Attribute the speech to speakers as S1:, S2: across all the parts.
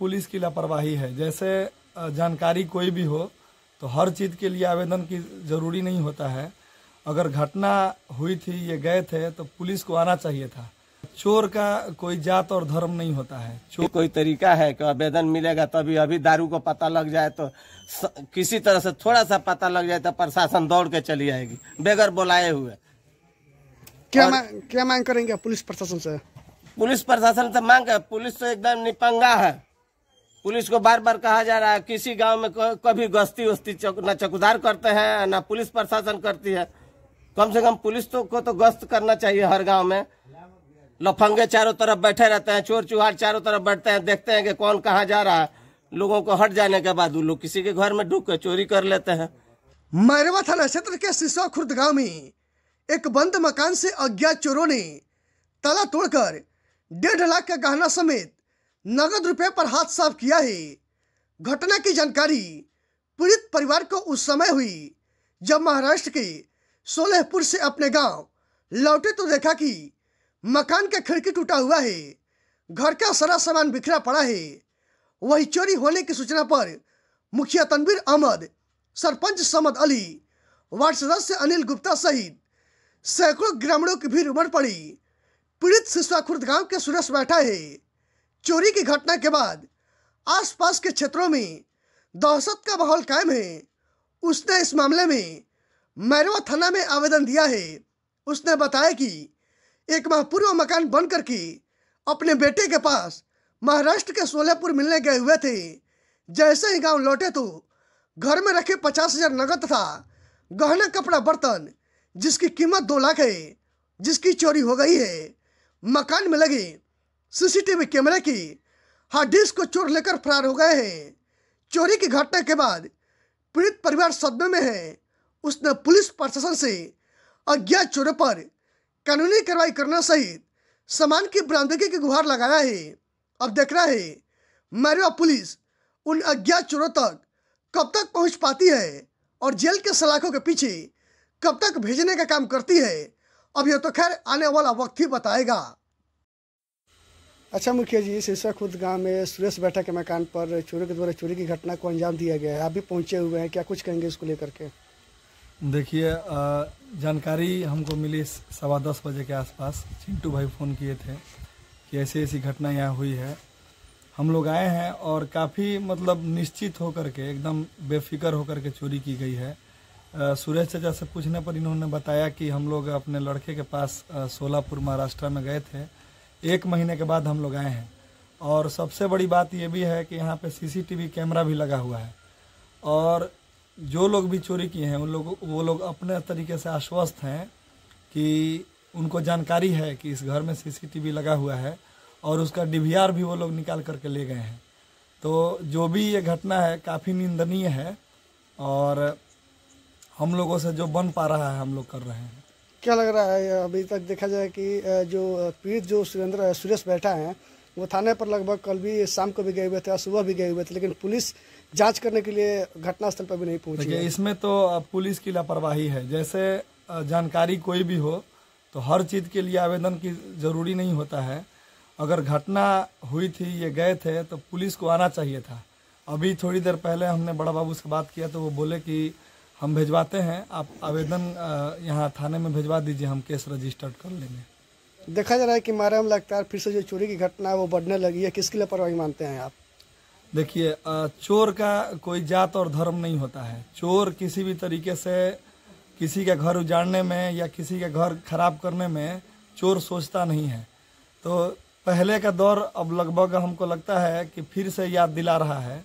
S1: Police की लापरवाही है। जैसे जानकारी कोई भी हो तो हर चीज़ के लिए आवेदन की ज़रूरी नहीं होता है। अगर घटना हुई थी, ये गए थे, तो पुलिस को आना चाहिए था। चोर का कोई जात और धर्म नहीं होता है।
S2: चोर कोई तरीका है कि आवेदन मिलेगा तभी। अभी दारू को पता लग जाए तो किसी तरह से थोड़ा सा पता लग जाए तो प्रशासन दौड़ के चली आएगी बगैर बुलाए हुए।
S3: क्या मांग करेंगे पुलिस प्रशासन से? पुलिस
S2: प्रशासन से मांग है, पुलिस तो एकदम निपंगा है। पुलिस को बार बार कहा जा रहा है, किसी गांव में कभी गश्ती वस्ती न चौकीदार करते हैं न पुलिस प्रशासन करती है। कम से कम पुलिस को तो गश्त करना चाहिए हर गांव में। लफंगे चारों तरफ बैठे रहते हैं, चोर चुहार चारों तरफ बैठते हैं, देखते हैं कि कौन कहाँ जा रहा है। लोगों को हट जाने के बाद वो लोग किसी के घर में ढुक के चोरी कर लेते हैं।
S3: मैरवा थाना क्षेत्र के सिसवा खुर्द गांव में एक बंद मकान से अज्ञात चोरों ने ताला तोड़कर 1.5 लाख का गहना समेत नगद रुपए पर हाथ साफ किया है। घटना की जानकारी पीड़ित परिवार को उस समय हुई जब महाराष्ट्र के सोलहपुर से अपने गांव लौटे तो देखा कि मकान का खिड़की टूटा हुआ है, घर का सारा सामान बिखरा पड़ा है। वही चोरी होने की सूचना पर मुखिया तनवीर अहमद, सरपंच समद अली, वार्ड सदस्य अनिल गुप्ता सहित सैकड़ों ग्रामीणों की भीड़ उमड़ पड़ी। पीड़ित सिसवा खुर्द गांव के सुरेश बैठा है। चोरी की घटना के बाद आसपास के क्षेत्रों में दहशत का माहौल कायम है। उसने इस मामले में मैरवा थाना में आवेदन दिया है। उसने बताया कि 1 माह पूर्व मकान बंद करके अपने बेटे के पास महाराष्ट्र के सोलहपुर मिलने गए हुए थे। जैसे ही गांव लौटे तो घर में रखे 50,000 नगद तथा गहना कपड़ा बर्तन जिसकी कीमत 2 लाख है, जिसकी चोरी हो गई है। मकान में लगे सीसीटीवी कैमरे की हार्ड डिस्क को चोर लेकर फरार हो गए हैं। चोरी की घटना के बाद पीड़ित परिवार सदमे में है। उसने पुलिस प्रशासन से अज्ञात चोरों पर कानूनी कार्रवाई करने सहित सामान की बरामदगी की गुहार लगाया है। अब देख रहा है मैरवा पुलिस उन अज्ञात चोरों तक कब तक पहुंच पाती है और जेल के सलाखों के पीछे कब तक भेजने का काम करती है। अब यह तो खैर आने वाला वक्त ही बताएगा। अच्छा मुखिया जी, सिसवा खुर्द गांव में सुरेश बैठा के मकान पर चोरी के द्वारा चोरी की घटना को अंजाम दिया गया है। आप भी पहुंचे हुए हैं, क्या कुछ कहेंगे इसको लेकर के?
S1: देखिए, जानकारी हमको मिली 10:15 बजे के आसपास। चिंटू भाई फ़ोन किए थे कि ऐसी ऐसी घटना यहाँ हुई है। हम लोग आए हैं और काफ़ी मतलब निश्चित होकर के, एकदम बेफिक्र होकर के चोरी की गई है। सुरेश चाचा से पूछने पर इन्होंने बताया कि हम लोग अपने लड़के के पास सोलापुर महाराष्ट्र में गए थे। 1 महीने के बाद हम लोग आए हैं। और सबसे बड़ी बात ये भी है कि यहाँ पे सीसीटीवी कैमरा भी लगा हुआ है। और जो लोग भी चोरी किए हैं वो लोग अपने तरीके से आश्वस्त हैं कि उनको जानकारी है कि इस घर में सीसीटीवी लगा हुआ है और उसका डीवीआर भी वो लोग निकाल करके ले गए हैं। तो जो भी ये घटना है काफ़ी निंदनीय है और हम लोगों से जो बन पा रहा है हम लोग कर रहे हैं।
S3: क्या लग रहा है अभी तक देखा जाए कि जो पीड़ित जो सुरेश बैठा है वो थाने पर लगभग कल भी शाम को भी गए हुए थे और सुबह भी गए हुए थे, लेकिन पुलिस जांच करने के लिए घटनास्थल पर भी नहीं पहुंची है।
S1: इसमें तो पुलिस की लापरवाही है। जैसे जानकारी कोई भी हो तो हर चीज़ के लिए आवेदन की ज़रूरी नहीं होता है। अगर घटना हुई थी, ये गए थे, तो पुलिस को आना चाहिए था। अभी थोड़ी देर पहले हमने बड़ा बाबू से बात किया तो वो बोले कि हम भिजवाते हैं, आप आवेदन यहाँ थाने में भिजवा दीजिए, हम केस रजिस्टर्ड कर लेंगे।
S3: देखा जा रहा है कि मैरवा में लगातार फिर से जो चोरी की घटना है वो बढ़ने लगी है। किसकी लापरवाही मानते हैं आप?
S1: देखिए, चोर का कोई जात और धर्म नहीं होता है। चोर किसी भी तरीके से किसी के घर उजाड़ने में या किसी के घर खराब करने में चोर सोचता नहीं है। तो पहले का दौर अब लगभग हमको लगता है कि फिर से याद दिला रहा है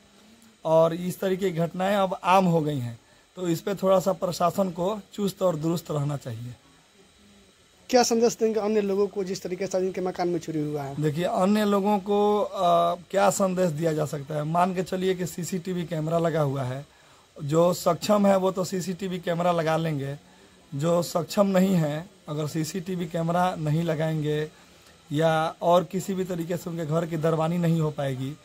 S1: और इस तरीके की घटनाएं अब आम हो गई हैं। तो इस पे थोड़ा सा प्रशासन को चुस्त और दुरुस्त रहना चाहिए।
S3: क्या संदेश देंगे अन्य लोगों को जिस तरीके से जिनके मकान में चोरी हुआ है?
S1: देखिए, अन्य लोगों को क्या संदेश दिया जा सकता है। मान के चलिए कि सीसीटीवी कैमरा लगा हुआ है। जो सक्षम है वो तो सीसीटीवी कैमरा लगा लेंगे। जो सक्षम नहीं है, अगर सीसीटीवी कैमरा नहीं लगाएंगे या और किसी भी तरीके से उनके घर की दरवानी नहीं हो पाएगी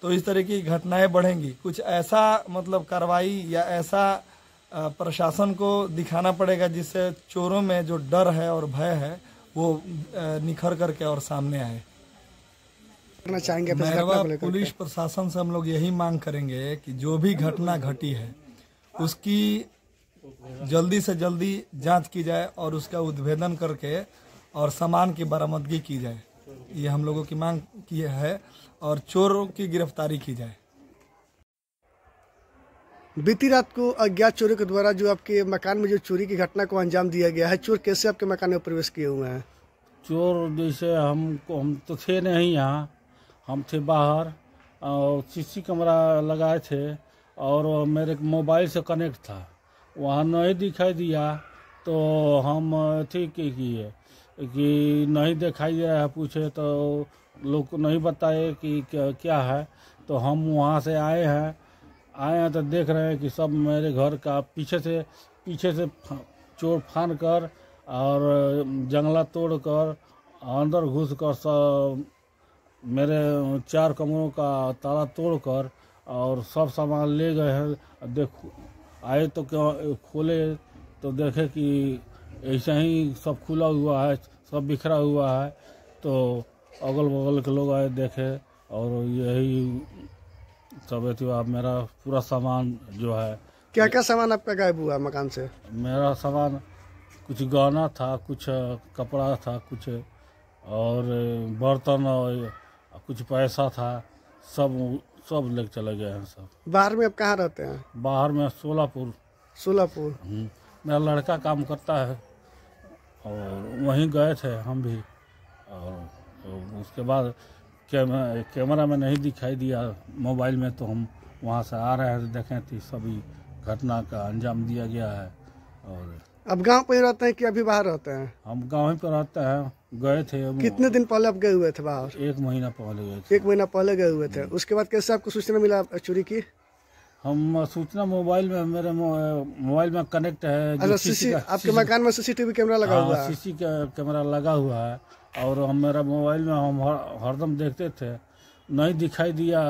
S1: तो इस तरह की घटनाएं बढ़ेंगी। कुछ ऐसा मतलब कार्रवाई या ऐसा प्रशासन को दिखाना पड़ेगा जिससे चोरों में जो डर है और भय है वो निखर करके और सामने आए।
S3: करना चाहेंगे आप इस घटना
S1: मैरवा
S3: को लेकर?
S1: पुलिस प्रशासन से हम लोग यही मांग करेंगे कि जो भी घटना घटी है उसकी जल्दी से जल्दी जांच की जाए और उसका उद्भेदन करके और सामान की बरामदगी की जाए। ये हम लोगों की मांग की है और चोरों की गिरफ्तारी की जाए।
S3: बीती रात को अज्ञात चोरों के द्वारा जो आपके मकान में जो चोरी की घटना को अंजाम दिया गया है, चोर कैसे आपके मकान में प्रवेश किए हुए हैं?
S4: चोर जैसे हम तो थे नहीं यहाँ, हम थे बाहर और सीसी कैमरा लगाए थे और मेरे मोबाइल से कनेक्ट था, वहाँ नहीं दिखाई दिया तो हम ठीक किए कि नहीं दिखाई दे रहा है, पूछे तो लोग को नहीं बताए कि क्या है। तो हम वहाँ से आए हैं तो देख रहे हैं कि सब मेरे घर का पीछे से चोर फान कर और जंगला तोड़ कर अंदर घुस कर सब मेरे 4 कमरों का ताला तोड़ कर और सब सामान ले गए हैं। देख आए तो क्या खोले तो देखे कि ऐसा ही सब खुला हुआ है, सब बिखरा हुआ है। तो अगल बगल के लोग आए देखे और यही सब आप मेरा पूरा सामान जो है।
S3: क्या क्या सामान आपका गायब हुआ मकान से?
S4: मेरा सामान कुछ गहना था, कुछ कपड़ा था, कुछ और बर्तन और कुछ पैसा था, सब लेके चले गए हैं सब।
S3: बाहर में आप कहाँ रहते हैं?
S4: बाहर में सोलापुर। मेरा लड़का काम करता है और वहीं गए थे हम भी। और उसके बाद कैमरा में नहीं दिखाई दिया मोबाइल में, तो हम वहाँ से आ रहे हैं देखें तो सभी घटना का अंजाम दिया गया है। और
S3: अब गांव पे ही रहते हैं कि अभी बाहर रहते हैं?
S4: हम गाँव ही पर रहते हैं। गए थे।
S3: कितने दिन पहले आप गए हुए थे बाहर?
S4: 1 महीना पहले गए थे।
S3: 1 महीना पहले गए हुए थे। उसके बाद कैसे आपको सूचना मिला चोरी की?
S4: हम सूचना मोबाइल में, मेरे मोबाइल में कनेक्ट है।
S3: अच्छा, आपके मकान में सीसीटीवी कैमरा लगा हुआ है?
S4: सीसी कैमरा लगा हुआ है और हम मेरा मोबाइल में हम हरदम देखते थे, नहीं दिखाई दिया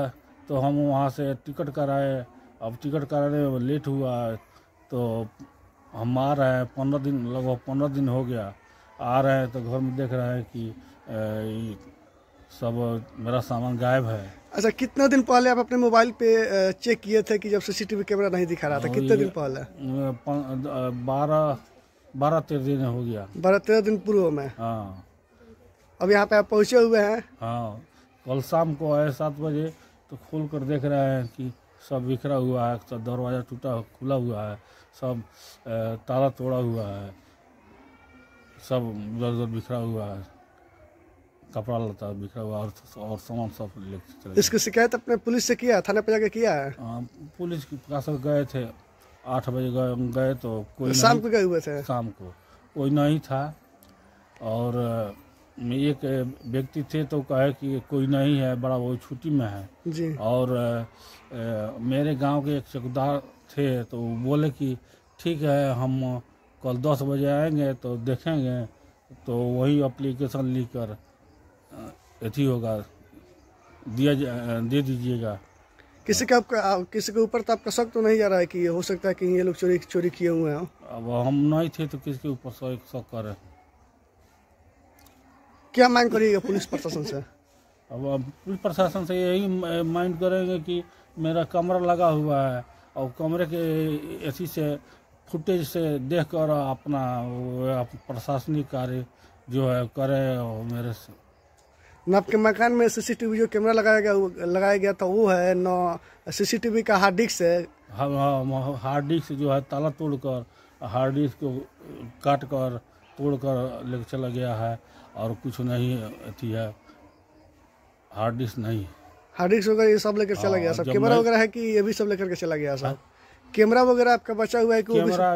S4: तो हम वहाँ से टिकट कराए। अब टिकट कराने में लेट हुआ तो हम आ रहे हैं, 15 दिन लगभग 15 दिन हो गया आ रहे हैं, तो घर में देख रहे हैं कि सब मेरा सामान गायब है।
S3: अच्छा, कितने दिन पहले आप अपने मोबाइल पे चेक किए थे कि जब सीसीटीवी कैमरा नहीं दिखा रहा था? कितने दिन पहले?
S4: 12-13 दिन हो गया।
S3: 12-13 दिन पूर्व में?
S4: हाँ।
S3: अब यहाँ पे आप पहुँचे हुए हैं?
S4: हाँ, कल शाम को आए 7 बजे तो खोल कर देख रहे हैं कि सब बिखरा हुआ है, सब दरवाज़ा टूटा खुला हुआ है, सब ताला तोड़ा हुआ है, सब इधर बिखरा हुआ है, कपड़ा लता बिखरा हुआ और सामान सब लेके चले।
S3: इसकी शिकायत अपने पुलिस से किया, थाने पे जाके किया है?
S4: पुलिस के पास गए थे, 8 बजे गए तो कोई
S3: शाम को गए हुए थे?
S4: शाम को कोई नहीं था और एक व्यक्ति थे तो कहे कि कोई नहीं है, बड़ा वो छुट्टी में है
S3: जी।
S4: और मेरे गांव के एक चौकीदार थे तो बोले कि ठीक है हम कल 10 बजे आएंगे तो देखेंगे, तो वही एप्लीकेशन लिख कर अथी होगा दे दीजिएगा।
S3: किसी के ऊपर तो आपका शक तो नहीं जा रहा है कि हो सकता है कि ये लोग चोरी किए हुए हैं?
S4: अब हम नहीं थे तो किसके ऊपर शक करें?
S3: क्या मांग करिएगा पुलिस प्रशासन से?
S4: अब पुलिस प्रशासन से यही मांग करेंगे कि मेरा कमरा लगा हुआ है और कमरे के ऐसी से फुटेज से देखकर अपना प्रशासनिक कार्य जो है करे। और मेरे से
S3: न आपके मकान में सीसीटीवी जो कैमरा लगाया गया था वो है, न सीसीटीवी का हार्ड डिस्क है?
S4: हार्ड डिस्क जो है ताला तोड़कर हार्ड डिस्क को काट कर तोड़ कर लेकर चला गया है और कुछ नहीं अथी है, हार्ड डिस्क नहीं।
S3: हार्ड डिस्क वगैरह ये सब लेकर चला गया सब? कैमरा वगैरह है कि ये भी सब लेकर के चला गया सब? कैमरा वगैरह आपका बचा हुआ है कि?
S4: कैमरा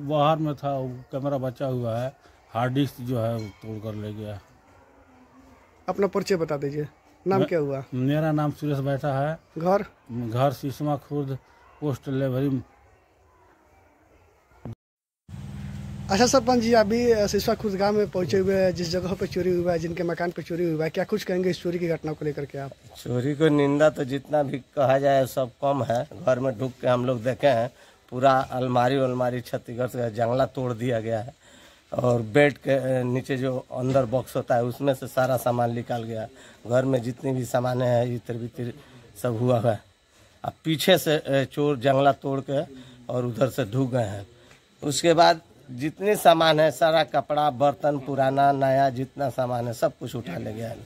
S4: बाहर में था, कैमरा बचा हुआ है, हार्ड डिस्क जो है तोड़ कर ले गया।
S3: अपना परिचय बता दीजिए, नाम क्या हुआ?
S4: मेरा नाम सुरेश बैठा है। घर सिसमा खुर्द, पोस्ट लेवरी।
S3: अच्छा सरपंच जी, अभी सिसवा खुर्द गाँव में पहुंचे हुए हैं, जिस जगह पे चोरी हुआ है, जिनके मकान पे चोरी हुआ है, क्या कुछ कहेंगे इस चोरी की घटना को लेकर के आप?
S2: चोरी को निंदा तो जितना भी कहा जाए सब कम है। घर में ढुक के हम लोग देखे हैं, पूरा अलमारी क्षतिग्रस्त है, जंगला तोड़ दिया गया है, और बेड के नीचे जो अंदर बॉक्स होता है उसमें से सारा सामान निकाल गया। घर में जितनी भी सामान है इतर बितर सब हुआ है। अब पीछे से चोर जंगला तोड़ के और उधर से ढूक गए हैं। उसके बाद जितने सामान है सारा कपड़ा बर्तन पुराना नया जितना सामान है सब कुछ उठा ले गया है।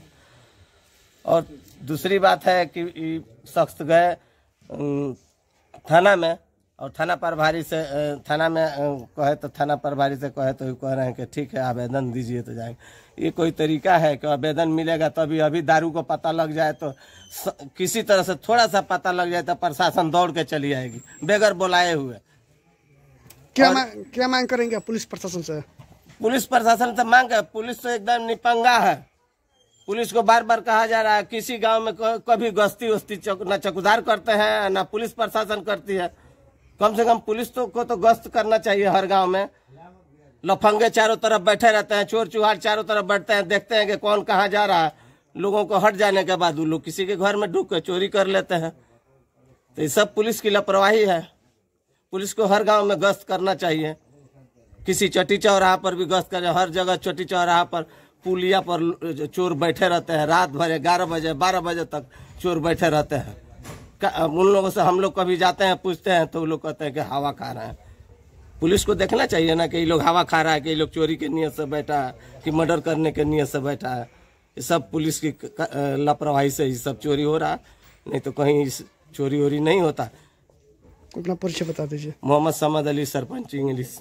S2: और दूसरी बात है कि शख्स गए थाना में और थाना प्रभारी से थाना में कहे तो थाना प्रभारी से कहे तो कह रहे हैं कि ठीक है आवेदन दीजिए तो जाएंगे। ये कोई तरीका है कि आवेदन मिलेगा तभी? अभी दारू को पता लग जाए तो किसी तरह से थोड़ा सा पता लग जाए तो प्रशासन दौड़ के चली आएगी बगैर बुलाए हुए।
S3: क्या मांग करेंगे पुलिस प्रशासन से?
S2: पुलिस प्रशासन से मांग है, पुलिस तो एकदम निपंगा है। पुलिस को बार बार कहा जा रहा है किसी गांव में कभी गश्ती वस्ती ना चौकीदार करते हैं ना पुलिस प्रशासन करती है। कम से कम पुलिस को तो गश्त करना चाहिए हर गांव में। लफंगे चारों तरफ बैठे रहते हैं, चोर चुहार चारों तरफ बैठते हैं, देखते हैं कि कौन कहाँ जा रहा है। लोगों को हट जाने के बाद वो लोग किसी के घर में ढुक कर चोरी कर लेते हैं। तो ये सब पुलिस की लापरवाही है। पुलिस को हर गांव में गश्त करना चाहिए। किसी चौटी चौराहा पर भी गश्त करें। हर जगह चौटी चौराहा पर पुलिया पर चोर बैठे रहते हैं। रात भर 11 बजे 12 बजे तक चोर बैठे रहते हैं। उन लोगों से हम लोग कभी जाते हैं पूछते हैं तो वो लोग कहते हैं कि हवा खा रहे हैं। पुलिस को देखना चाहिए ना कि ये लोग हवा खा रहा है, कि ये लोग चोरी के नियत से बैठा है, कि मर्डर करने के नियत से बैठा है। ये सब पुलिस की लापरवाही से ही सब चोरी हो रहा है, नहीं तो कहीं चोरी वोरी नहीं होता।
S3: अपना परिचय बता दीजिए।
S2: मोहम्मद समद अली, सरपंच इंग्लिश।